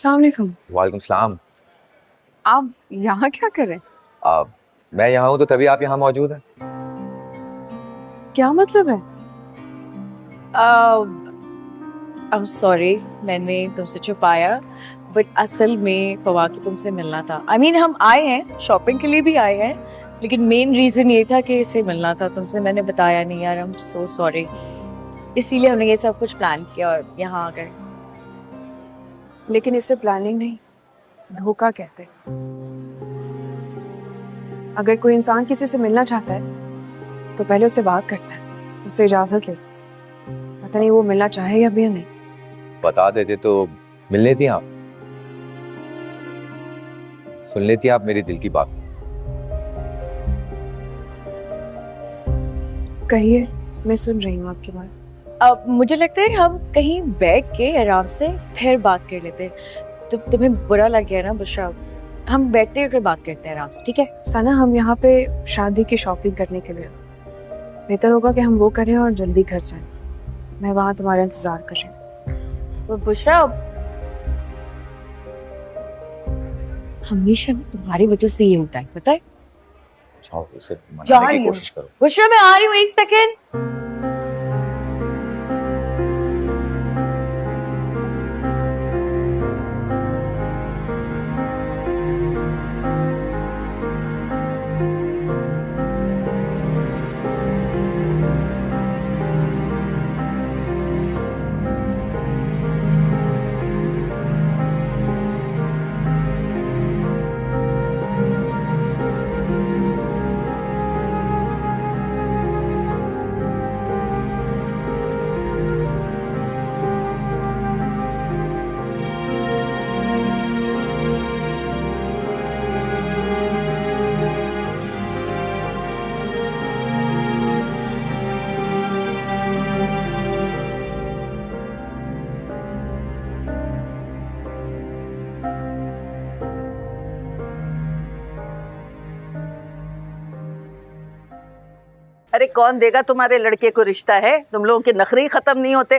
अस्सलाम वालेकुम। वालेकुम सलाम। आप यहाँ क्या कर रहे हैं? मैं यहाँ हूँ तो तभी आप यहाँ मौजूद हैं। क्या मतलब है? I'm sorry, मैंने तुमसे छुपाया, बट असल में फवाद को तुमसे मिलना था। I mean, हम आए हैं शॉपिंग के लिए भी आए हैं, लेकिन मेन रीजन ये था कि इसे मिलना था तुमसे। मैंने बताया नहीं यार, I'm so sorry। इसीलिए हमने ये सब कुछ प्लान किया और यहाँ आ गए। लेकिन इसे प्लानिंग नहीं, धोखा कहते हैं। अगर कोई इंसान किसी से मिलना चाहता है तो पहले उससे बात करता है, उससे इजाजत लेता है। पता नहीं वो मिलना चाहे या भी नहीं। बता देते तो मिल लेती आप, सुन लेती आप मेरी दिल की बात। कहिए, मैं सुन रही हूँ आपकी बात। अब मुझे लगता है हम कहीं बैठ के आराम से फिर बात कर लेते हैं। तो तुम्हें बुरा लग गया ना बुशरा? हम बैठते हैं फिर बात करते हैं आराम से, ठीक है? सना, हम यहाँ पे शादी की शॉपिंग करने के लिए, बेहतर होगा कि हम वो करें और जल्दी घर जाएं। मैं वहाँ तुम्हारा इंतजार कर रही हूँ। तो बुशरा, हमेशा तुम्हारी वजह से ये होता है, पता है? जाओ, उसे मनाने की कोशिश करो। बुशरा, मैं आ रही हूँ, एक सेकेंड। अरे कौन देगा तुम्हारे लड़के को रिश्ता है? तुम लोगों के नखरे ही खत्म नहीं होते।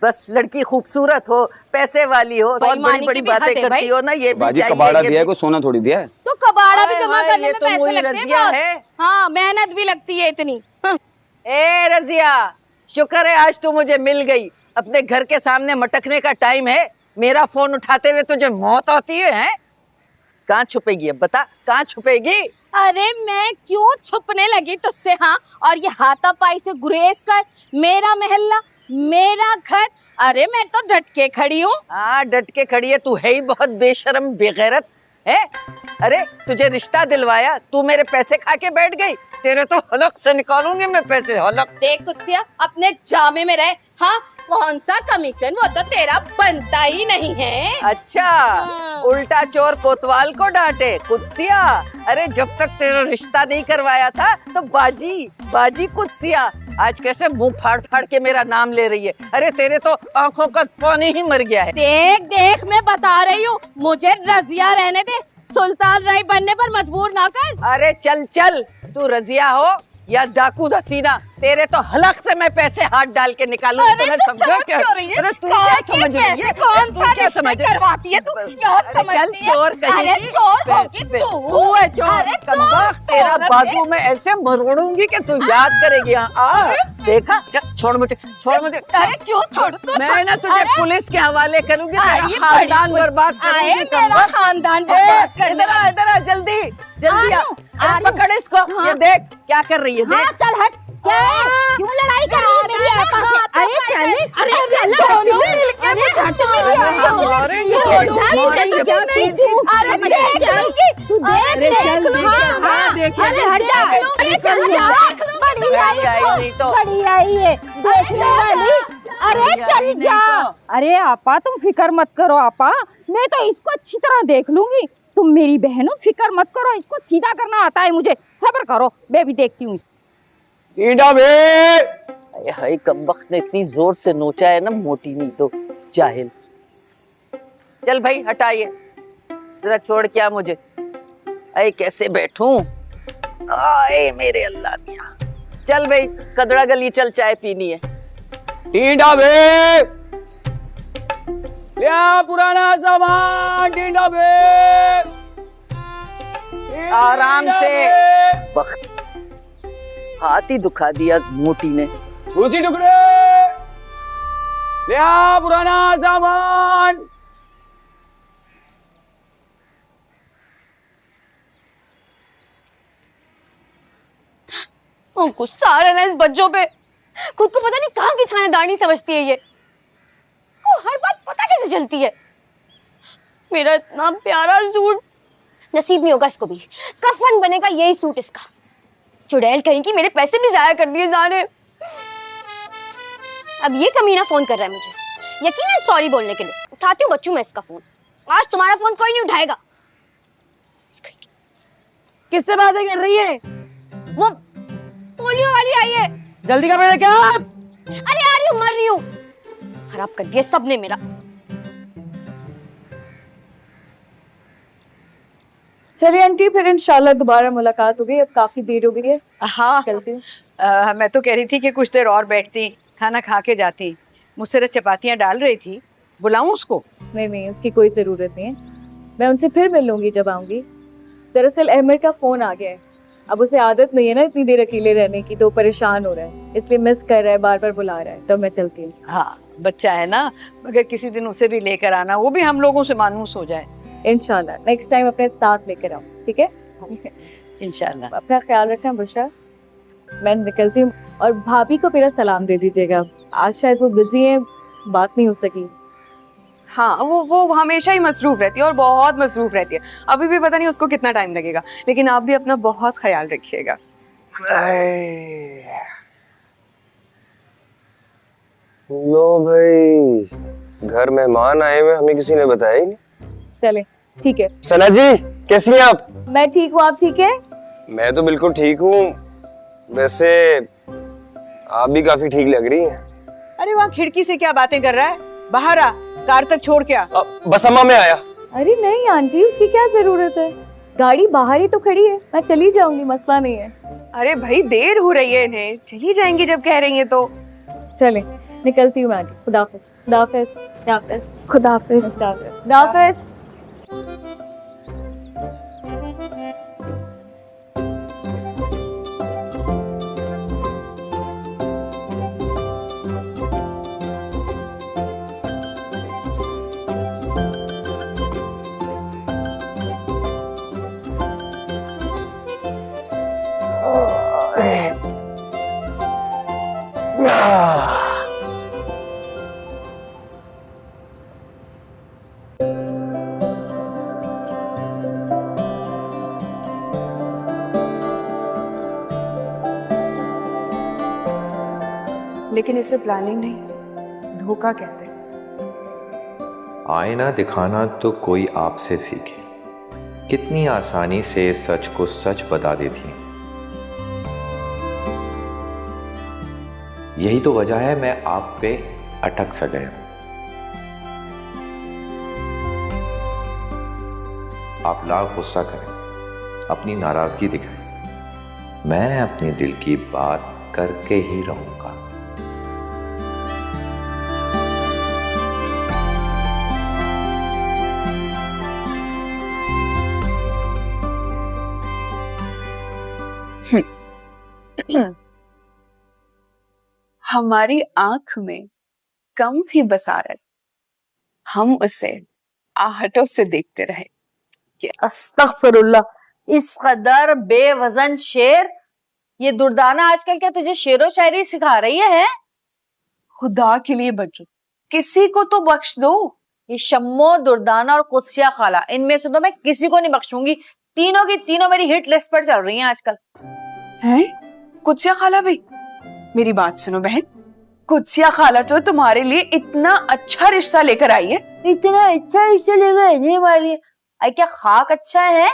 बस लड़की खूबसूरत हो, पैसे वाली हो, बहुत बड़ी बड़ी बातें करती हो ना। ये भी बाजी चाहिए, कबाड़ा ये दिया है, भी। कोई सोना थोड़ी दिया है। तो कबाड़ा भी जमा हाय, करने ये में तो पैसे वही लगते हैं रजिया बहुत। है। हाँ, मेहनत भी लगती है इतनी। ए रजिया, शुक्र है आज तू मुझे मिल गई। अपने घर के सामने मटकने का टाइम है, मेरा फोन उठाते हुए तुझे मौत आती है? कहाँ छुपेगी? अब बता, कहाँ छुपेगी? अरे मैं क्यों छुपने लगी तुझसे? हाँ, और ये हाथापाई से गुरेज कर, मेरा महल्ला, मेरा घर। अरे मैं तो डट के खड़ी हूँ। हाँ, डट के खड़ी है। तू है ही बहुत बेशर्म बेगैरत है। अरे तुझे रिश्ता दिलवाया, तू मेरे पैसे खा के बैठ गई। तेरे तो हलक से निकालूंगी मैं पैसे, हलक। देख कुत्सिया, अपने जामे में रहे। हाँ, कौन सा कमीशन, वो तो तेरा बनता ही नहीं है। अच्छा, उल्टा चोर कोतवाल को डांटे कुत्सिया। अरे जब तक तेरा रिश्ता नहीं करवाया था तो बाजी बाजी कुत्सिया। आज कैसे मुंह फाड़ फाड़ के मेरा नाम ले रही है? अरे तेरे तो आंखों का पानी ही मर गया है। देख देख, मैं बता रही हूँ, मुझे रजिया रहने दे। सुल्तान राय बनने पर मजबूर ना कर। अरे चल चल, तू रजिया हो या डाकू हसीना, तेरे तो हलक से मैं पैसे हाथ डाल के निकालूंगी। अरे तो समझ क्या रही है? अरे तू क्या समझ रही है? कौन सा क्या समझ करवाती है तू? क्या समझती है? चोर कहीं। अरे चोर होगी तू है चोर। अरे कमबख्त, तेरा बाजू में ऐसे मरोड़ूंगी कि तू याद करेगी। आ देखा, छोड़ मुझे, छोड़ मुझे। अरे क्यों छोड़ू? तू मैं ना तुझे पुलिस के हवाले करूंगी, तेरा ये खानदान बर्बाद करूंगी। मेरा खानदान बर्बाद कर। इधर आ, इधर आ, जल्दी जल्दी आ। अरे पकड़ इसको। ये देख क्या कर रही है, देख। चल हट। क्या क्यों लड़ाई कर रही है मेरी आका से? अरे चल, अरे चल, दोनों मिलके मुझे मेरी आका से। अरे तू देख ले। हाँ, अरे हट जा। अरे चल जा। बड़ी आई है देखने वाली। अरे चल जा। अरे आपा, तुम फिक्र मत करो आपा, मैं तो इसको अच्छी तरह देख लूंगी। तुम मेरी बहन हो, फिक्र मत करो, इसको सीधा करना आता है मुझे। सब्र करो, मैं भी देखती हूँ। हाय, कमबख्त ने इतनी जोर से नोचा है ना, मोटी नहीं तो जाहिल। चल भाई हटाइए, जरा छोड़ क्या मुझे। अरे कैसे बैठूं? आए मेरे अल्लाह मियां। चल भाई, कदड़ा गली चल, चाय पीनी है। ले आ पुराना सामान टिंडा पे। आराम से। वक्त हाथ ही दुखा दिया मोटी ने। उसी टुकड़े ले आ पुराना सामान। गुस्सा आ रहा है ना इस बच्चों पे। खुद को पता नहीं कहाँ की थानेदारनी समझती है ये। को हर बात पता कैसे चलती है। मेरा इतना प्यारा सूट नसीब नहीं होगा इसको भी। कफन बनेगा यही सूट इसका। चुड़ैल कहीं की मेरे पैसे भी जाया कर दिए जाने। अब ये कमीना फोन कर रहा है मुझे, यकीनन सॉरी बोलने के लिए। उठाती हूँ बच्चों मैं इसका फोन। आज तुम्हारा फोन कोई नहीं उठाएगा। किससे बातें कर रही है? वो पोलियो वाली आई है। जल्दी कर बेटा। क्या? अरे आ रही हूँ, मर रही हूँ। खराब कर दिया सबने मेरा। चलिए आंटी, फिर इंशाल्लाह दोबारा मुलाकात होगी। अब काफी देर हो गई है, हाँ चलती हूँ। मैं तो कह रही थी कि कुछ देर और बैठती, खाना खा के जाती। मुझसे चपातियाँ डाल रही थी, बुलाऊं उसको? नहीं नहीं, उसकी कोई जरूरत नहीं है। मैं उनसे फिर मिल लूंगी जब आऊंगी। दरअसल अहमद का फोन आ गया है। अब उसे आदत नहीं है ना इतनी देर अकेले रहने की, तो परेशान हो रहा है, इसलिए मिस कर रहा है, बार बार बुला रहा है। तो मैं चलती हूँ। हाँ बच्चा है ना, मगर किसी दिन उसे भी लेकर आना, वो भी हम लोगों से मानूस हो जाए। इंशाल्लाह नेक्स्ट टाइम अपने साथ लेकर आऊँ, ठीक है? इंशाल्लाह। अपना ख्याल रखना बुशरा। मैं निकलती हूँ, और भाभी को मेरा सलाम दे दीजिएगा। आज शायद वो बिजी है, बात नहीं हो सकी। हाँ, वो हमेशा ही मसरूफ रहती है और बहुत मसरूफ रहती है। अभी भी पता नहीं उसको कितना टाइम लगेगा, लेकिन आप भी अपना बहुत ख्याल रखिएगा। लो भाई, घर मेहमान आए हुए, हमें किसी ने बताया ही नहीं। चले ठीक है। सना जी कैसी हैं आप? मैं ठीक हूँ, आप ठीक है? मैं तो बिल्कुल ठीक हूँ। वैसे आप भी काफी ठीक लग रही हैं। अरे वहाँ खिड़की से क्या बातें कर रहा है? बाहर आ, कार तक छोड़ के आ। बस अम्मा, मैं आया। अरे नहीं आंटी, उसकी क्या जरूरत है? गाड़ी बाहर ही तो खड़ी है, मैं चली जाऊंगी, मसला नहीं है। अरे भाई देर हो रही है इन्हें, चली जाएंगी जब कह रही हैं तो। चले निकलती हूँ मैं आंटी। खुदाफिज। खुदाफिज। खुदाफिज। खुदाफिज। खुदाफिज। लेकिन इसे प्लानिंग नहीं, धोखा कहते हैं। आईना दिखाना तो कोई आपसे सीखे। कितनी आसानी से सच को सच बता देती हैं। यही तो वजह है मैं आप पे अटक सा गया हूं। आप लाख गुस्सा करें, अपनी नाराजगी दिखाएं, मैं अपने दिल की बात करके ही रहूंगा। हमारी आंख में कम थी बसारत, हम उसे आहटों से देखते रहे। अस्तगफिरुल्लाह, इस कदर बेवजन शेर। ये दुर्दाना आजकल क्या तुझे शेरो शायरी सिखा रही है? खुदा के लिए बच्चों, किसी को तो बख्श दो। ये शम्मो, दुर्दाना और कुत्सिया खाला, इनमें से तो मैं किसी को नहीं बख्शूंगी। तीनों की तीनों मेरी हिट लिस्ट पर चल रही हैं आजकल। हैं? कुत्सिया खाला भी? मेरी बात सुनो बहन, कुत्सिया खाला तो तुम्हारे लिए इतना अच्छा रिश्ता लेकर आई है। इतना अच्छा रिश्ता लेकर आने वाली है? आई क्या खाक अच्छा है?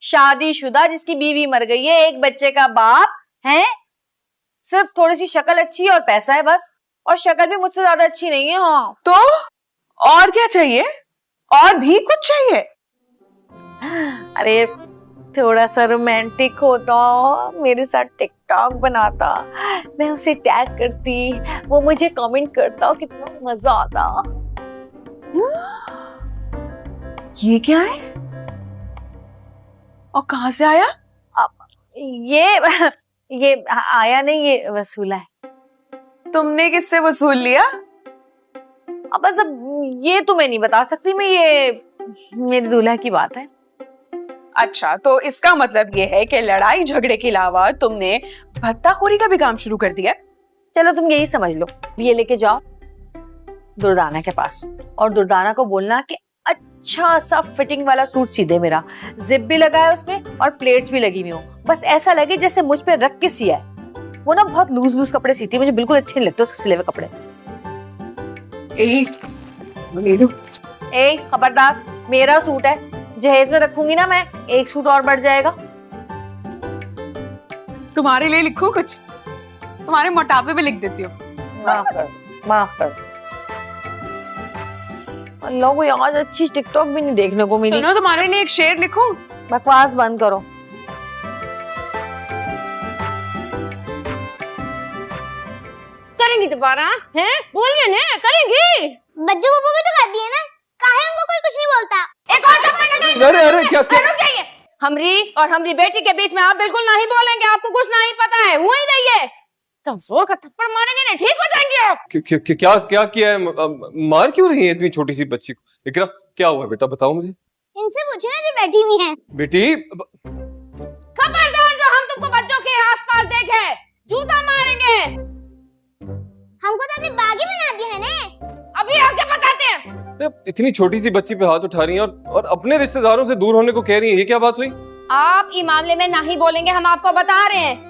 शादीशुदा जिसकी बीवी मर गई है, एक बच्चे का बाप है, सिर्फ थोड़ी सी शक्ल अच्छी है और पैसा है बस। और शक्ल भी मुझसे ज्यादा अच्छी नहीं है। हाँ तो और क्या चाहिए? और भी कुछ चाहिए? अरे थोड़ा सा रोमांटिक होता, मेरे साथ टिकटॉक बनाता, मैं उसे टैग करती, वो मुझे कमेंट करता, कितना मजा आता। ये क्या है और कहाँ से आया? ये आया नहीं, ये वसूला है। तुमने किससे वसूल लिया? अब बस अब ये तुम्हें नहीं बता सकती मैं, ये मेरे दूल्हा की बात है। अच्छा, तो इसका मतलब ये है कि लड़ाई झगड़े के अलावा तुमने भत्ताखोरी का भी काम शुरू कर दिया? चलो तुम यही समझ लो, ये लेके जाओ दुर्दाना के पास और दुर्दाना को बोलना कि अच्छा सा फिटिंग वाला सूट सी दे मेरा, जिप भी लगा है उसमें और प्लेट्स भी लगी हुई हो, बस ऐसा लगे जैसे मुझ पे रख के सिया है। वो ना बहुत लूज लूज कपड़े सीती है, मुझे बिल्कुल अच्छे नहीं लगते उसके सिले हुए कपड़े। खबरदार, मेरा सूट है, जहेज में रखूंगी ना मैं, एक सूट और बढ़ जाएगा। तुम्हारे लिए लिखूं कुछ? तुम्हारे मोटापे में लिख देती हूँ। माफ कर। अल्लाह को आज अच्छी टिकटॉक भी नहीं देखने को मिली। सुनो, तुम्हारे लिए एक शेर लिखूं? बकवास बंद करो। करेंगी दोबारा? हैं? बोलिए ना, करेंगी? बच्चों को भी तो करती है ना, काहे हमको कोई कुछ नहीं बोलता। एक और थप्पड़ लगाएंगे। अरे अरे क्या क्या? रुक जाइए। हमरी और हमरी बेटी के बीच में आप बिल्कुल नहीं बोलेंगे, आपको कुछ नहीं पता है, हुआ ही नहीं है। तुम जोर का थप्पड़ मारेंगे ना, ठीक हो जाएंगे आप। क्या क्या किया है? मार क्यों रही है इतनी छोटी सी बच्ची को? इकरा, क्या हुआ बेटा, बताओ मुझे। इनसे पूछे ना जो बैठी हुई हैं। बेटी खबरदार, जो हम तुमको बच्चों के आसपास देखे जूता मारेंगे। हमको तो अपनी बागी बना दी है ना, अभी आके बताते हैं। इतनी छोटी सी बच्ची पे हाथ उठा रही हैं और अपने रिश्तेदारों से दूर होने को कह रही हैं, ये क्या बात हुई? आप इस मामले में नहीं बोलेंगे, हम आपको बता रहे हैं।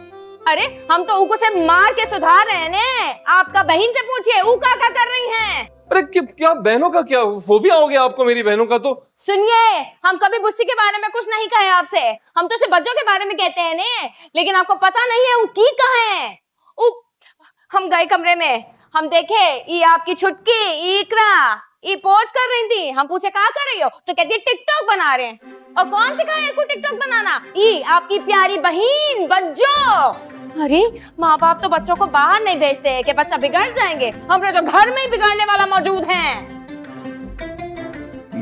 अरे हम तो उनको से मार के सुधार रहे हैं ने, आपका बहन से पूछिए ऊ क्या कर रही हैं। अरे क्या बहनों का क्या फोबिया हो गया आपको मेरी बहनों का? तो सुनिए, हम कभी बुस्सी के बारे में कुछ नहीं कहे आपसे, हम तो सिर्फ बच्चों के बारे में कहते हैं ने, लेकिन आपको पता नहीं है वो की कहाँ है। हम गए कमरे में, हम देखे ये आपकी छुटकी इकरा ये पोज कर रही थी, हम पूछे क्या कर रही हो, तो कहती है टिकटॉक बना रहे हैं। और कौन सिखाया को टिकटॉक बनाना? ये आपकी प्यारी बहन बच्चों। अरे माँ बाप तो बच्चों को बाहर नहीं भेजते कि बच्चा बिगड़ जाएंगे, हमने तो घर में ही बिगड़ने वाला मौजूद है।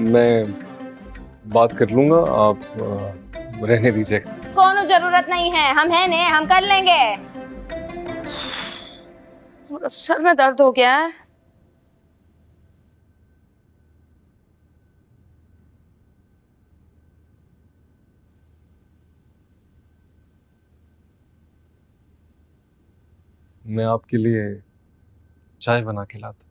मैं बात कर लूंगा, आप रहने दीजिए। कोनो जरूरत नहीं है, हम हैं ने, हम कर लेंगे। सर में दर्द हो गया है। मैं आपके लिए चाय बना के लाता।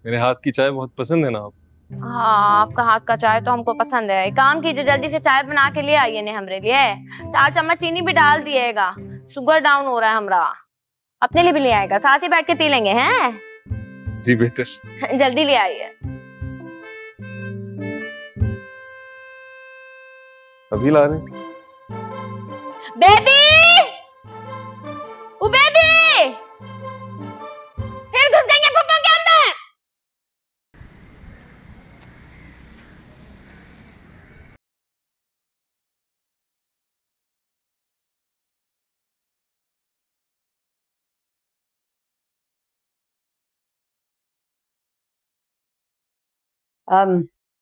मेरे हाथ की चाय बहुत पसंद है ना आप? हाँ, आपका हाथ का चाय तो हमको पसंद है। एक काम कीजिए, जल्दी से चाय बना के लिए आइए ने हमरे लिए। 4 चम्मच चीनी भी डाल दिएगा, शुगर डाउन हो रहा है हमरा। अपने लिए भी ले आएगा, साथ ही बैठ के पी लेंगे हैं? जी बेहतर। जल्दी ले आइए। अभी ला रहे हैं। बेबी, ओ बेबी, फिर घुस गई है पप्पा के अंदर।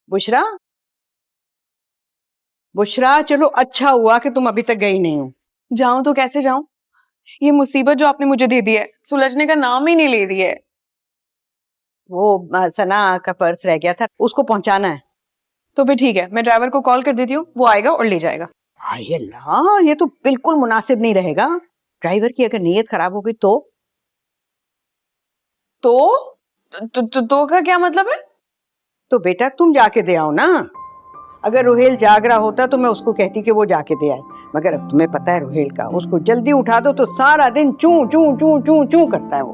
बुशरा, बुशरा, चलो अच्छा हुआ कि तुम अभी तक गई नहीं हो। जाऊं तो कैसे जाऊं? ये मुसीबत जो आपने मुझे दे दी है सुलझने का नाम ही नहीं ले रही है। वो सना का पर्स रह गया था, उसको पहुंचाना है। तो फिर ठीक है, मैं ड्राइवर को कॉल कर देती हूँ, वो आएगा और ले जाएगा। हाय अल्लाह, ये तो बिल्कुल मुनासिब नहीं रहेगा। ड्राइवर की अगर नीयत खराब हो गई तो का क्या मतलब है? तो बेटा तुम जाके दे आओ ना। अगर रोहेल जाग रहा होता तो मैं उसको कहती कि वो जाके दे आए, मगर अब तुम्हें पता है रोहेल का, उसको जल्दी उठा दो तो सारा दिन चू चू चू चू चू करता है वो।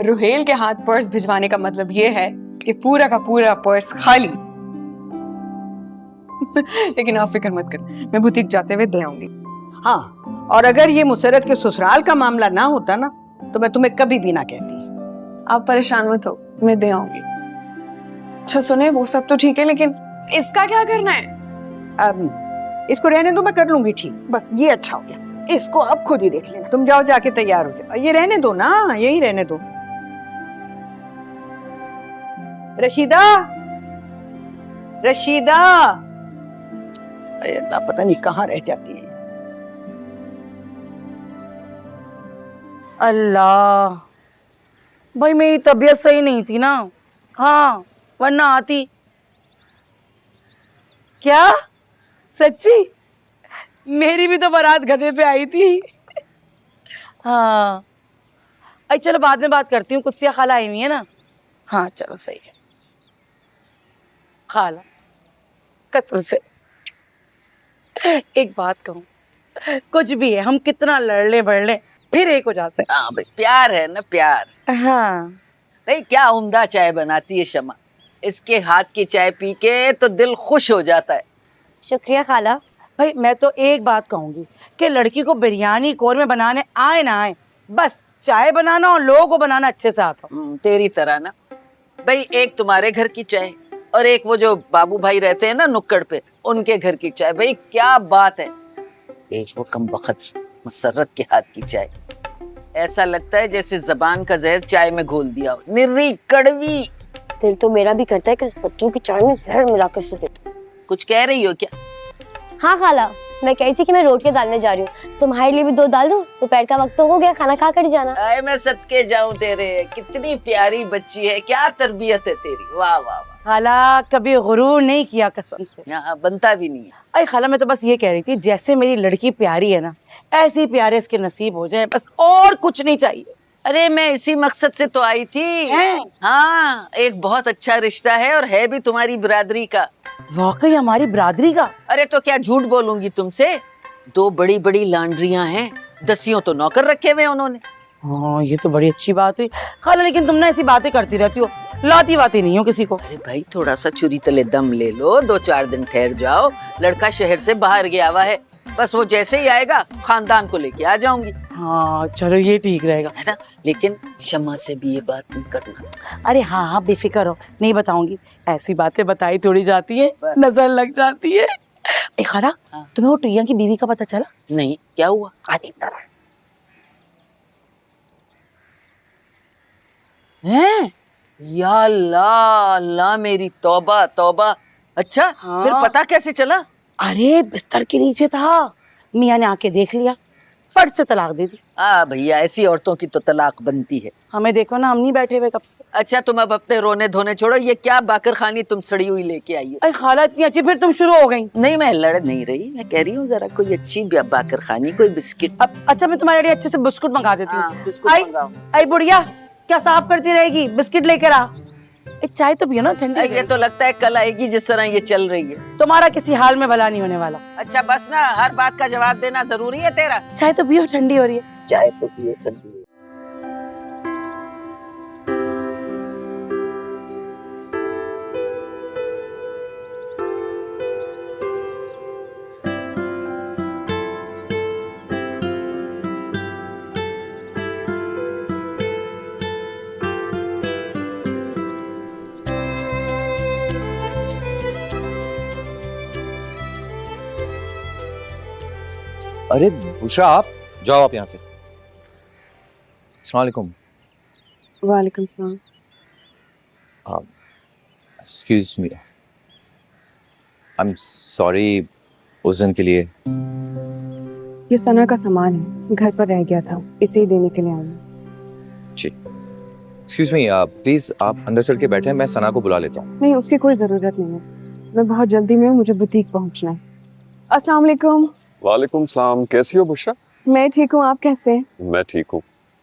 रोहेल के हाथ पर्स भिजवाने का मतलब ये है कि पूरा का पूरा पर्स खाली। लेकिन आप फिक्र मत कर, मैं बुटीक जाते हुए दे आऊंगी। हाँ, और अगर ये मुसरत के ससुराल का मामला ना होता ना तो मैं तुम्हें कभी भी ना कहती। आप परेशान मत हो, मैं दे आऊंगी। अच्छा सुने, वो सब तो ठीक है, लेकिन इसका क्या करना है? अब इसको रहने दो, मैं कर लूंगी ठीक। बस ये अच्छा हो गया, इसको आप खुद ही देख लेना। तुम जाओ, जाके तैयार हो जाओ। ये रहने दो ना, यही रहने दो। रशीदा, रशीदा, अरे अल्लाह पता नहीं कहाँ रह जाती है। अल्लाह भाई मेरी तबीयत सही नहीं थी ना, हाँ वरना आती। क्या सच्ची? मेरी भी तो बारात गधे पे आई थी। हाँ अच्छा चलो बाद में बात करती हूँ, कुत्सिया खाला आई हुई है ना। हाँ चलो सही है। खाला कसम से एक बात कहूँ, कुछ भी है हम कितना लड़ ले बढ़ ले फिर एक हो जाते हैं। हाँ भाई प्यार है ना, प्यार। हाँ भाई क्या उम्दा चाय बनाती है शमा, इसके हाथ की चाय पी के तो दिल खुश हो जाता है। शुक्रिया खाला। भाई मैं तो एक बात कहूंगी कि लड़की को बिरयानी कौरमे बनाने आए ना आए, बस चाय बनाना और लोगों को बनाना अच्छे से आता। तेरी तरह ना भाई, एक तुम्हारे घर की चाय और एक वो जो बाबू भाई रहते हैं ना नुक्कड़ पे, उनके घर की चाय। भाई क्या बात है। एक वो कमबख्त मुसर्रत के हाथ की चाय, ऐसा लगता है जैसे जबान का जहर चाय में घोल दिया हो, निर्री कड़वी। दिल तो मेरा भी करता है कि उस बच्चों की चाय में जहर मिलाकर से दे दो। कुछ कह रही हो क्या? हाँ खाला, मैं कही थी कि मैं रोटियां डालने जा रही हूँ, तुम्हारे लिए भी 2 डाल दूँ? दोपहर का वक्त तो हो गया, खाना खा कर जाना। आए मैं सदके जाऊं तेरे, कितनी प्यारी बच्ची है, क्या तरबियत है तेरी, वाह वाह वाह। खाला कभी गुरूर नहीं किया कसम से। हाँ बनता भी नहीं है। अरे खाला मैं तो बस ये कह रही थी जैसे मेरी लड़की प्यारी है ना, ऐसे ही प्यारे इसके नसीब हो जाए, बस और कुछ नहीं चाहिए। अरे मैं इसी मकसद से तो आई थी। हाँ एक बहुत अच्छा रिश्ता है और है भी तुम्हारी बिरादरी का। वाकई हमारी बिरादरी का? अरे तो क्या झूठ बोलूंगी तुमसे, 2 बड़ी बड़ी लांड्रियां हैं, 10 तो नौकर रखे हुए उन्होंने। हाँ ये तो बड़ी अच्छी बात हुई खाला, लेकिन तुम ना ऐसी बातें करती रहती हो, लाती बाती नहीं हो किसी को। अरे भाई थोड़ा सा छुरी तले दम ले लो, 2-4 दिन ठहर जाओ। लड़का शहर से बाहर गया हुआ है, बस वो जैसे ही आएगा खानदान को लेके आ जाऊंगी। हाँ चलो ये ठीक रहेगा, है ना, लेकिन शमा से भी ये बात नहीं करना। अरे हाँ हाँ बेफिक्र हो, नहीं बताऊंगी। ऐसी बातें बताई थोड़ी जाती है, नजर लग जाती है। खाला हाँ। तुम्हें वो टिया की बीवी का पता चला? नहीं, क्या हुआ? अरे इधर हैं? या अल्लाह अल्लाह मेरी तौबा तौबा। अच्छा हाँ। फिर पता कैसे चला? अरे बिस्तर के नीचे था, मियाँ ने आके देख लिया, फट से तलाक दे दी। भैया ऐसी औरतों की तो तलाक बनती है। हमें देखो ना, हम नहीं बैठे हुए कब से। अच्छा तुम अब अपने रोने धोने छोड़ो, ये क्या बाकर खानी तुम सड़ी हुई लेके आई हो? अरे खाला इतनी अच्छी, फिर तुम शुरू हो गई। नहीं मैं लड़ नहीं रही, मैं कह रही हूँ जरा कोई अच्छी बाकर खानी, कोई बिस्किट। अब अच्छा मैं तुम्हारे लिए अच्छे से बिस्कुट मंगा देती हूँ। बिस्कुट मंगाओ। आई बुढ़िया क्या साफ करती रहेगी, बिस्किट लेकर आ। एक चाय तो पियो ना ठंडी। ये तो लगता है कल आएगी जिस तरह ये चल रही है। तुम्हारा किसी हाल में भला नहीं होने वाला। अच्छा बस ना, हर बात का जवाब देना जरूरी है तेरा। चाय तो पियो, ठंडी हो रही है। चाय तो पियो ठंडी। अरे बुशरा आप जाओ, आप यहाँ से। अस्सलाम वालेकुम। वालेकुम सलाम। Excuse me, I am sorry उस दिन के लिए। ये सना का सामान है, घर पर रह गया था, इसे ही देने के लिए आई हूँ। जी एक्सक्यूज मी, प्लीज आप अंदर चल के बैठे, मैं सना को बुला लेता हूँ। नहीं उसकी कोई ज़रूरत नहीं है, मैं बहुत जल्दी में हूँ, मुझे बुटीक पहुँचना है। अस्सलाम वालेकुम। वालेकुम सलाम, कैसी हो बुशरा? मैं ठीक हूँ, आप कैसे हैं? मैं ठीक हूँ।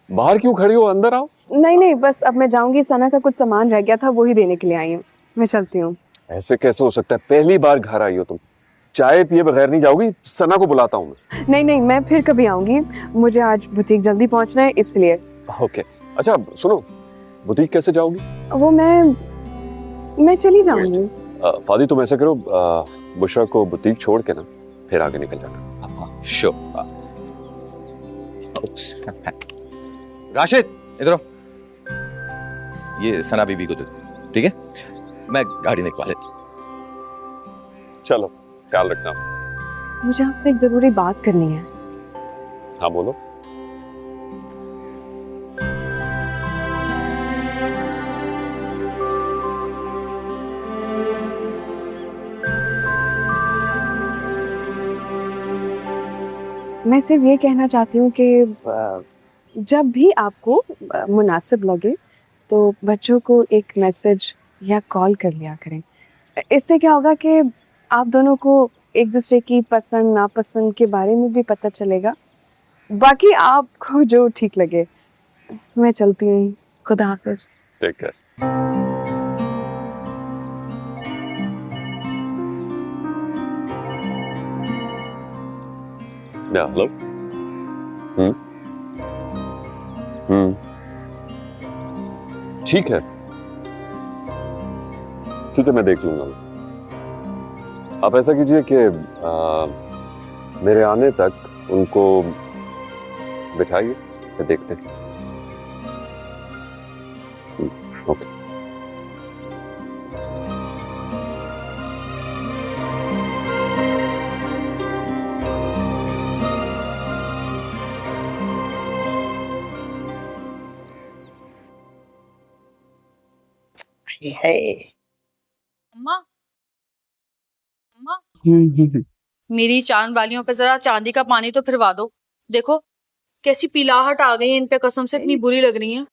बाहर क्यों खड़ी हो, अंदर आओ। नहीं नहीं बस अब मैं जाऊंगी, सना का कुछ सामान रह गया था वही देने के लिए आई हूँ, मैं चलती हूँ। ऐसे कैसे हो सकता है, पहली बार घर आई हो तुम, चाय पिए बगैर नहीं जाओगी? सना को बुलाता हूँ मैं। नहीं नहीं मैं फिर कभी आऊंगी, मुझे आज बुटीक जल्दी पहुँचना है इसलिए। ओके अच्छा सुनो, बुटीक कैसे जाओगी? वो मैं चली जाऊंगी। फादी तुम ऐसा करो, बुशरा को बुटीक छोड़ के ना फिर आगे निकल जाना। श्योर। राशिद इधर आओ, ये सना बीबी को दे दो, ठीक है? मैं गाड़ी निकलवा लेता हूँ। चलो ख्याल रखना। मुझे आपसे एक जरूरी बात करनी है। हाँ बोलो। मैं सिर्फ ये कहना चाहती हूँ कि जब भी आपको मुनासिब लगे तो बच्चों को एक मैसेज या कॉल कर लिया करें। इससे क्या होगा कि आप दोनों को एक दूसरे की पसंद नापसंद के बारे में भी पता चलेगा। बाकी आपको जो ठीक लगे। मैं चलती हूँ, खुदा हाफिज। Take care. या हेलो। ठीक है ठीक है, मैं देख लूंगा। आप ऐसा कीजिए कि मेरे आने तक उनको बिठाइए, फिर देखते हैं। ओके। है अम्मा, मेरी चांद वालियों पे जरा चांदी का पानी तो फिरवा दो। देखो कैसी पीलाहट आ गई है इन पे, कसम से इतनी बुरी लग रही है।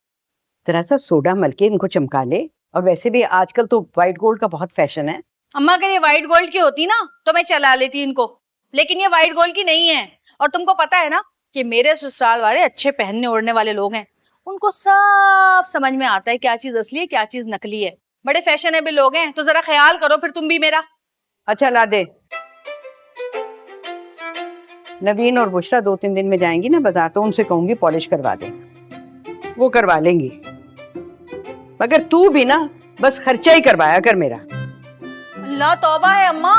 जरा सा सोडा मल के इनको चमका ले। और वैसे भी आजकल तो व्हाइट गोल्ड का बहुत फैशन है। अम्मा अगर ये व्हाइट गोल्ड की होती ना तो मैं चला लेती इनको, लेकिन ये व्हाइट गोल्ड की नहीं है। और तुमको पता है ना कि मेरे ससुराल वाले अच्छे पहनने ओढ़ने वाले लोग हैं, उनको सब समझ में आता है क्या चीज असली है क्या चीज नकली है। बड़े फैशनेबल लोग हैं, तो जरा ख्याल करो फिर तुम भी मेरा। अच्छा ला दे। नवीन और बुशरा 2-3 दिन में जाएंगी ना बाजार, तो उनसे कहूंगी पॉलिश करवा दे, वो करवा लेंगी। मगर तू भी ना बस खर्चा ही करवाया कर मेरा। अल्लाह तौबा है अम्मा।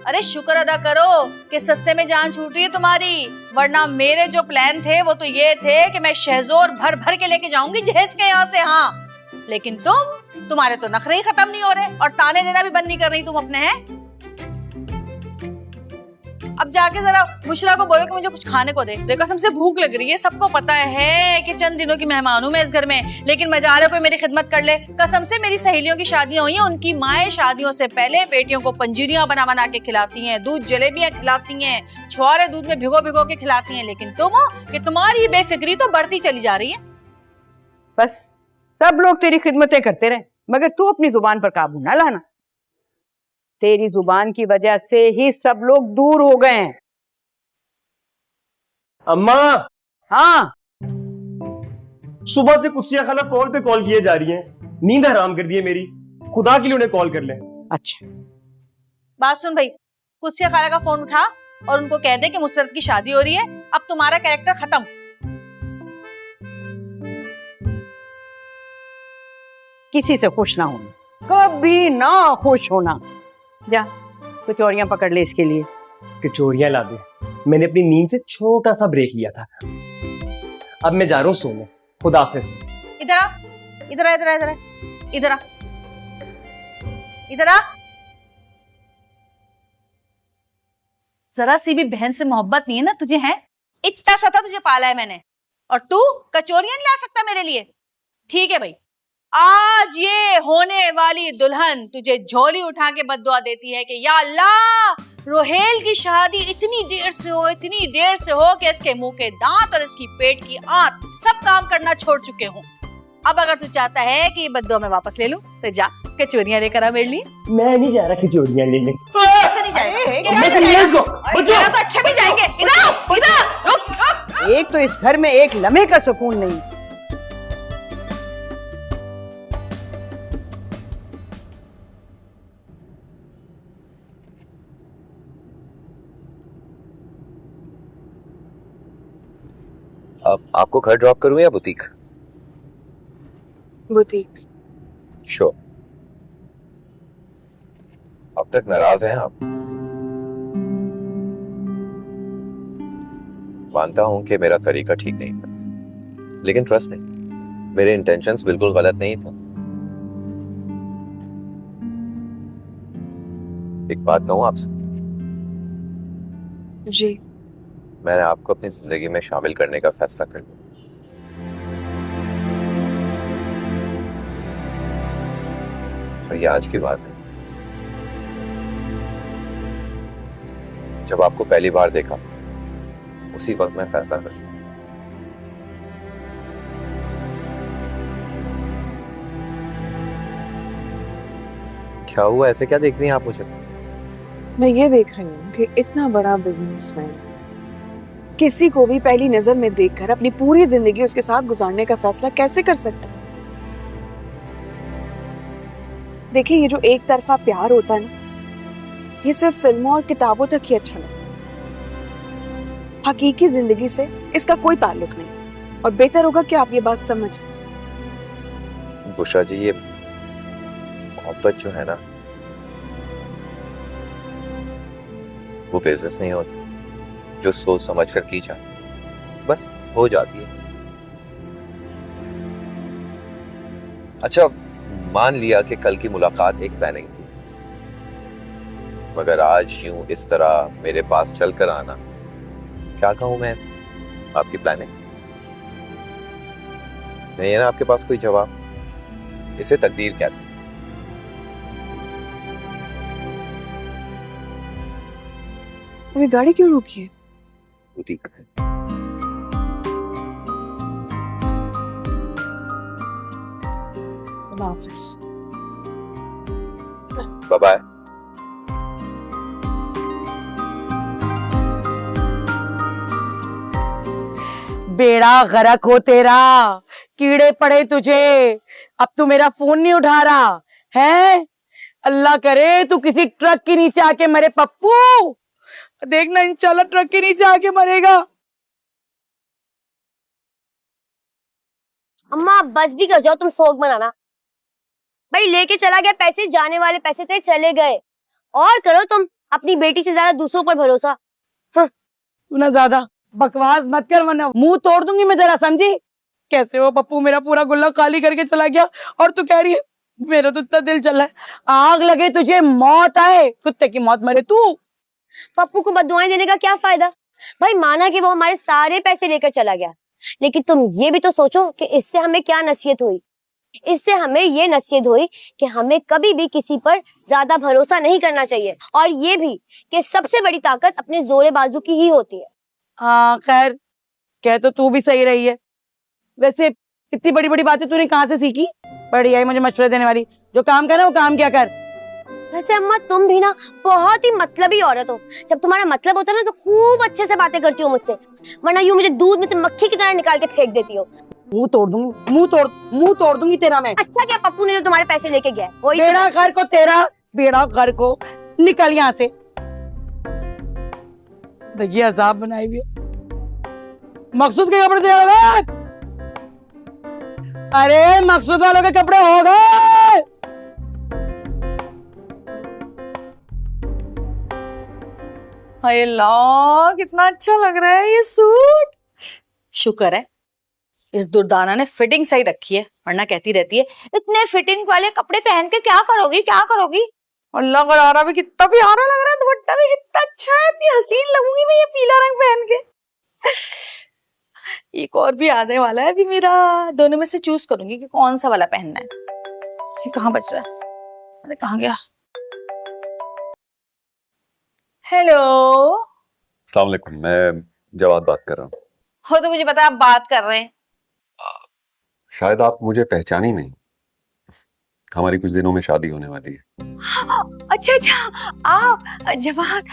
अरे शुक्र अदा करो कि सस्ते में जान छूट रही है तुम्हारी, वरना मेरे जो प्लान थे वो तो ये थे कि मैं शहजोर भर भर के लेके जाऊंगी जहेज के यहाँ से। हाँ, लेकिन तुम्हारे तो नखरे ही खत्म नहीं हो रहे और ताने देना भी बंद नहीं कर रही तुम अपने। हैं अब जाके जरा बुशरा को बोलो कि मुझे कुछ खाने को दे। देखो कसम से भूख लग रही है। सबको पता है कि चंद दिनों की मेहमान हूं मैं इस घर में, लेकिन मजा आ रहा है कोई मेरी खिदमत कर ले। कसम से मेरी सहेलियों की शादियां हुई हैं, उनकी माएं शादियों से पहले बेटियों को पंजीरियां बना बना के खिलाती हैं, दूध जलेबियां खिलाती हैं, छुआरे दूध में भिगो भिगो के खिलाती हैं। लेकिन तुम हो कि तुम्हारी बेफिक्री तो बढ़ती चली जा रही है। बस सब लोग तेरी खिदमतें करते रहे, मगर तू अपनी जुबान पर काबू ना लाना। तेरी जुबान की वजह से ही सब लोग दूर हो गए हैं। अम्मा। हाँ, सुबह से कुर्सिया खाला कॉल पे कॉल किए जा रही हैं, नींद हराम कर दी है मेरी। खुदा के लिए उन्हें कॉल कर ले। अच्छा बात सुन भाई, कुर्सिया खाला का फोन उठा और उनको कह दे कि मुसरत की शादी हो रही है, अब तुम्हारा कैरेक्टर खत्म। किसी से खुश ना होना, कभी ना खुश होना। जा कचौरियां पकड़ ले इसके लिए। कचौरियां ला दे। मैंने अपनी नींद से छोटा सा ब्रेक लिया था, अब मैं जा रहा हूँ सोने। खुदा हाफिज। इधर आ, इधर आ, इधर आ, इधर आ, इधर आ, इधर आ। जरा सी भी बहन से मोहब्बत नहीं है ना तुझे? है इतना सा था तुझे पाला है मैंने, और तू कचौरियां नहीं ला सकता मेरे लिए? ठीक है भाई, आज ये होने वाली दुल्हन तुझे झोली उठा के बद्दुआ देती है कि या अल्लाह रोहेल की शादी इतनी देर से हो कि इसके मुंह के दांत और इसकी पेट की आंत सब काम करना छोड़ चुके हों। अब अगर तू चाहता है कि ये बद्दुआ मैं वापस ले लूं तो जा कचौरियां लेकर आ मेरे लिए। मैं नहीं जा रहा कचौरियां लेने। कैसे नहीं जाएगा? तो अच्छे भी जाएंगे। इधर इधर रुक। एक तो इस घर में एक लम्हे का सुकून नहीं। अब आपको घर ड्रॉप करूं या बुटीक? बुटीक। श्योर। अब तक नाराज हैं आप? मानता हूं कि मेरा तरीका ठीक नहीं था, लेकिन ट्रस्ट मी, मेरे इंटेंशंस बिल्कुल गलत नहीं था। एक बात कहूं आपसे? जी। मैंने आपको अपनी जिंदगी में शामिल करने का फैसला कर लिया। तो ये आज की बात है। जब आपको पहली बार देखा उसी वक्त मैं फैसला कर लूंगा। क्या हुआ, ऐसे क्या देख रही हैं आप मुझे? मैं ये देख रही हूँ कि इतना बड़ा बिजनेसमैन किसी को भी पहली नजर में देखकर अपनी पूरी जिंदगी उसके साथ गुजारने का फैसला कैसे कर सकता है। देखिए, ये जो एक तरफा प्यार होता है ना, ये सिर्फ फिल्मों और किताबों तक ही अच्छा लगता है। हकीकी जिंदगी से इसका कोई ताल्लुक नहीं, और बेहतर होगा कि आप ये बात समझें। बुशरा जी, ये मोहब्बत जो है ना, वो बिजनेस नहीं होती जो सोच समझ कर की जाए, बस हो जाती है। अच्छा, मान लिया कि कल की मुलाकात एक प्लानिंग थी, मगर आज यूं इस तरह मेरे पास चल कर आना, क्या कहूं मैं ऐसे? आपकी प्लानिंग नहीं है ना आपके पास कोई जवाब? इसे तकदीर कहते हैं। अभी गाड़ी क्यों रुकी है? बुटीक। ऑफिस। Bye bye. बेड़ा गरक हो तेरा, कीड़े पड़े तुझे। अब तू मेरा फोन नहीं उठा रहा है? अल्लाह करे तू किसी ट्रक के नीचे आके मरे पप्पू। देखना, इंशाल्लाह ट्रक के नीचे आके मरेगा। अम्मा बस भी कर जाओ, तुम शौक बनाना। भाई लेके चला गया पैसे, जाने वाले पैसे थे, चले गए। और करो तुम अपनी बेटी से ज्यादा दूसरों पर भरोसा। तू ना ज्यादा बकवास मत कर, वरना मुंह तोड़ दूंगी मैं तेरा, समझी? कैसे वो पप्पू मेरा पूरा गुल्ला खाली करके चला गया, और तू कह रही है मेरा तो इतना दिल चल रहा है। आग लगे तुझे, मौत आए, कुत्ते की मौत मरे तू। पप्पू को बददुआएं देने का क्या फायदा? भाई माना कि वो हमारे सारे पैसे लेकर चला गया, लेकिन तुम ये भी तो सोचो कि इससे हमें क्या नसीहत हुई। इससे हमें ये नसीहत हुई कि हमें कभी भी किसी पर ज्यादा भरोसा नहीं करना चाहिए, और ये भी कि सबसे बड़ी ताकत अपने जोरे बाजू की ही होती है। हाँ खैर, कह तो तू भी सही रही है। वैसे इतनी बड़ी बड़ी बातें तूने कहाँ से सीखी? बड़ी आई मुझे मशवरे देने वाली। जो काम करना वो काम क्या कर। वैसे अम्मा तुम भी ना बहुत ही मतलबी औरत हो। जब तुम्हारा मतलब होता है ना तो खूब अच्छे से बातें करती हो मुझसे, वरना यूं मुझे दूध में से मक्खी की तरह निकाल के फेंक देती हो। मुंह तोड़ दूंगी, मुंह तोड़ दूंगी तेरा मैं। अच्छा क्या पप्पू ने तो तुम्हारे पैसे लेके गया? बेड़ा घर को तेरा, बेड़ा घर को, निकल यहाँ से। देखिए अजाब बनाई हुई है। मकसूद के कपड़े से हो गए? अरे मकसूद वालों के कपड़े हो गए। हाय अल्लाह, कितना अच्छा लग रहा है ये सूट। शुक्र है इस दुर्दाना ने फिटिंग सही रखी है, वरना कहती रहती है इतने फिटिंग वाले कपड़े पहन के क्या करोगी क्या करोगी। अल्लाह, गरारा भी कितना प्यारा लग रहा है, दुपट्टा भी कितना अच्छा है, इतनी हसीन लगूंगी मैं ये पीला रंग पहन के। एक और भी आने वाला है अभी मेरा, दोनों में से चूज करूंगी कि कौन सा वाला पहनना है। ये कहाँ बच रहा है? अरे कहाँ गया? हेलो। अस्सलाम वालेकुम, मैं जवाद बात कर रहा हूँ। हो तो मुझे पता है आप बात कर रहे हैं। शायद आप मुझे पहचानी नहीं, हमारी कुछ दिनों में शादी होने वाली है। अच्छा अच्छा, आप जवाद,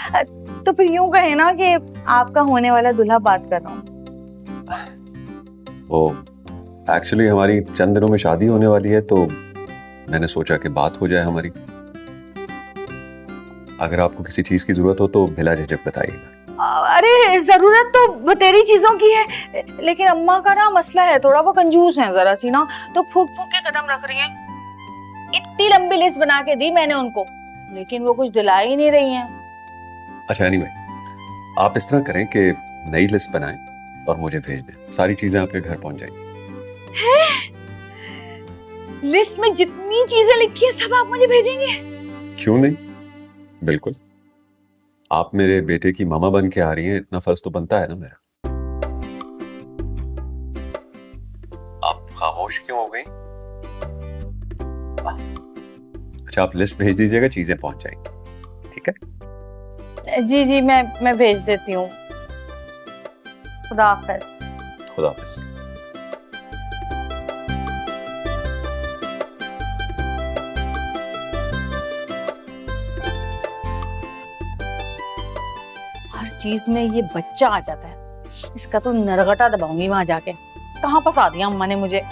तो फिर यूं कहे ना कि आपका होने वाला दूल्हा बात कर रहा हूँ। वो एक्चुअली हमारी चंद दिनों में शादी होने वाली है, तो मैंने सोचा कि बात हो जाए हमारी। अगर आपको किसी चीज की जरूरत हो तो बिला झिझक बताइएगा। अरे जरूरत तो तेरी चीजों की है, लेकिन अम्मा का ना मसला है, थोड़ा वो कंजूस है जरा सी ना, तो फूक फूक के कदम रख रही हैं। इतनी लंबी लिस्ट बना के दी मैंने उनको, लेकिन वो कुछ दिला ही नहीं रही हैं। अच्छा एनीवे, आप इस तरह करें कि नई लिस्ट बनाएं और मुझे भेज दें, सारी चीजें आपके घर पहुंच जाएंगी। लिस्ट में जितनी चीजें लिखी है सब आप मुझे भेजेंगे? क्यों नहीं, बिल्कुल। आप मेरे बेटे की मामा बन के आ रही हैं, इतना फर्ज तो बनता है ना मेरा। आप खामोश क्यों हो गई? अच्छा, आप लिस्ट भेज दीजिएगा, चीजें पहुंच जाएंगी, ठीक है? जी जी, मैं भेज देती हूँ। खुदा हाफिज। खुदा हाफिज। हर चीज में ये बच्चा आ जाता है, इसका तो नरगटा दबाऊंगी वहां जाके। कहाँ फंसा दिया अम्मा ने मुझे।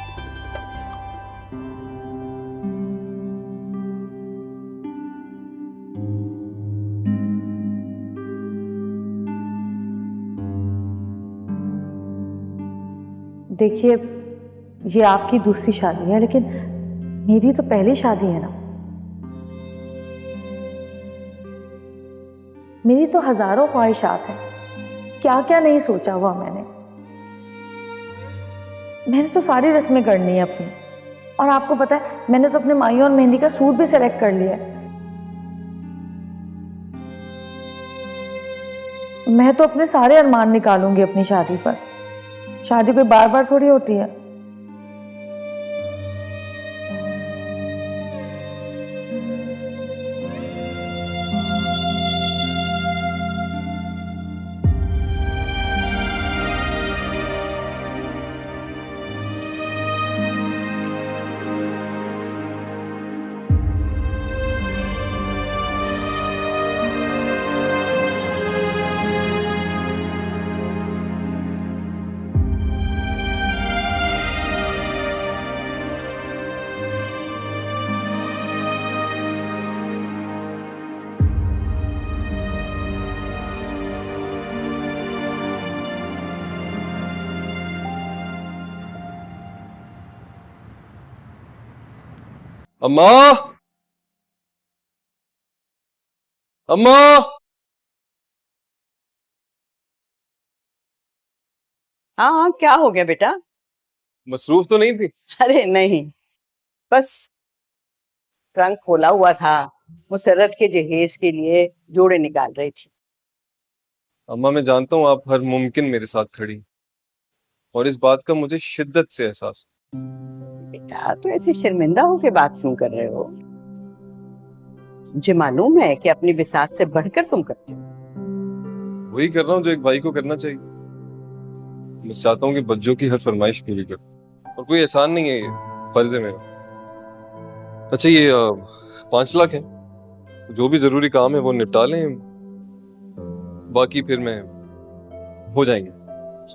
देखिए, ये आपकी दूसरी शादी है, लेकिन मेरी तो पहली शादी है ना। मेरी तो हजारों ख्वाहिशात हैं, क्या क्या नहीं सोचा हुआ मैंने तो सारी रस्में करनी है अपनी। और आपको पता है, मैंने तो अपने माई और मेहंदी का सूट भी सेलेक्ट कर लिया है। मैं तो अपने सारे अरमान निकालूंगी अपनी शादी पर। शादी कोई बार बार थोड़ी होती है। अम्मा, अम्मा, हाँ, क्या हो गया बेटा? मसरूफ तो नहीं थी? अरे नहीं, बस ट्रंक खोला हुआ था, मुसर्रत के जहेज के लिए जोड़े निकाल रही थी। अम्मा, मैं जानता हूँ आप हर मुमकिन मेरे साथ खड़ी, और इस बात का मुझे शिद्दत से एहसास है। बेटा, तो ऐसे शर्मिंदा होके बात क्यों कर रहे हो? मुझे मालूम है कि अपनी बिसात से बढ़कर तुम करते हो। वही कर रहा हूँ जो एक भाई को करना चाहिए। मैं चाहता हूँ कि बच्चों की हर फरमाइश पूरी करूं, और कोई एहसान नहीं है, ये फर्ज है मेरा। अच्छा, ये 5 लाख है, तो जो भी जरूरी काम है वो निपटा लें, बाकी फिर मैं हो जाएंगे।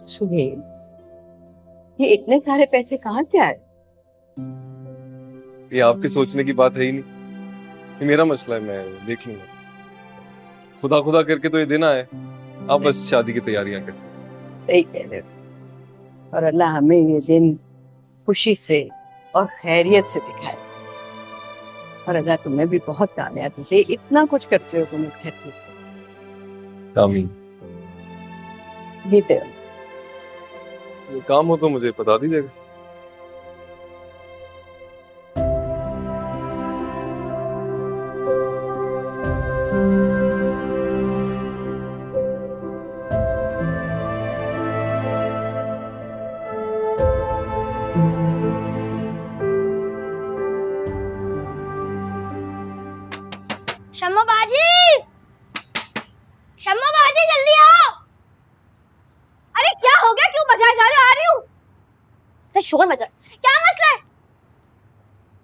सुहेल, ये इतने सारे पैसे कहाँ से आए? ये आपके सोचने की बात है ही नहीं, ये मेरा मसला है, मैं देख लूंगा। खुदा खुदा करके तो ये दिन आए, आप बस शादी की तैयारियां करें। सही कह रहे हो, और अल्लाह हमें ये दिन खुशी से और खैरियत से दिखाए। और अल्लाह तुम्हें भी बहुत कामयाबी दे, इतना कुछ करते हो तुम इस घर की। आमीन। जीते हो। ये काम हो तो मुझे बता दीजिएगा। शम्मा बाजी, शम्मा बाजी जल्दी आओ। अरे क्या हो गया, क्यों बजाए जा रहे हो? आ रही हूँ। तो शोर मचा, क्या मसला है?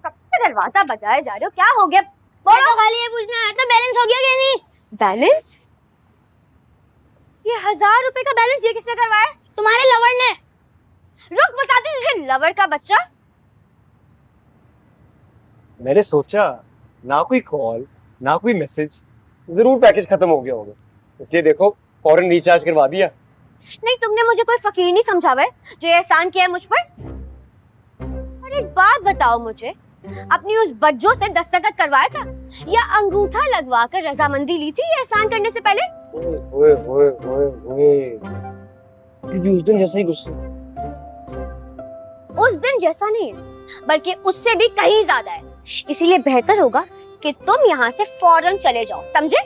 कब से दरवाजा बजाए जा रहे हो, क्या हो गया? बोलो। तो खाली ये पूछना आया था बैलेंस हो गया कि नहीं। बैलेंस? ये 1000 रुपए का बैलेंस ये किसने करवाया? तुम्हारे लवर ने। रुक, बताती हूँ तुझे, लवर का बच्चा। मैंने सोचा ना कोई कॉल ना कोई मैसेज, जरूर पैकेज खत्म हो गया होगा, इसलिए देखो फौरन रिचार्ज करवा दिया। नहीं, तुमने मुझे कोई फकीर नहीं समझा है जो ये एहसान किया है मुझ पर। और एक बात बताओ मुझे, अपनी उस बज्जो से दस्तखत करवाया था या अंगूठा लगवा कर रजामंदी ली थी ये एहसान करने से पहले? ओए ओए ओए ओए, उस दिन जैसा ही गुस्सा। उस दिन जैसा नहीं है, बल्कि उससे भी कहीं ज्यादा है। इसीलिए बेहतर होगा कि तुम यहाँ से फौरन चले जाओ, समझे?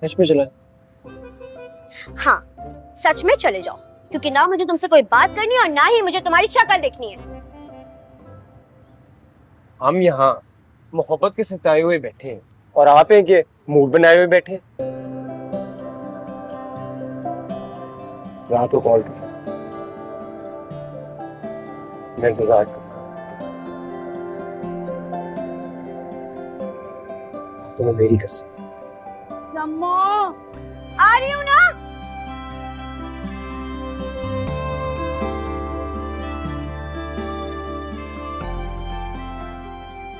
सच में चला? हाँ, सच में चले जाओ, क्योंकि ना मुझे तुमसे कोई बात करनी है और ना ही मुझे तुम्हारी शक्ल देखनी है। हम यहाँ मोहब्बत के सताए हुए बैठे हैं और आप हैं कि मूड बनाए हुए बैठे। रात को कॉल कर, मैं इंतजार कर, तुम्हें मेरी कसम। सम्मो, आ रही हूँ ना।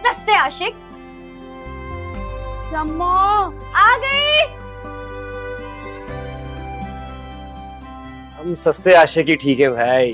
सस्ते आशिक, सम्मो आ गई। हम सस्ते आशिक ही ठीक है भाई।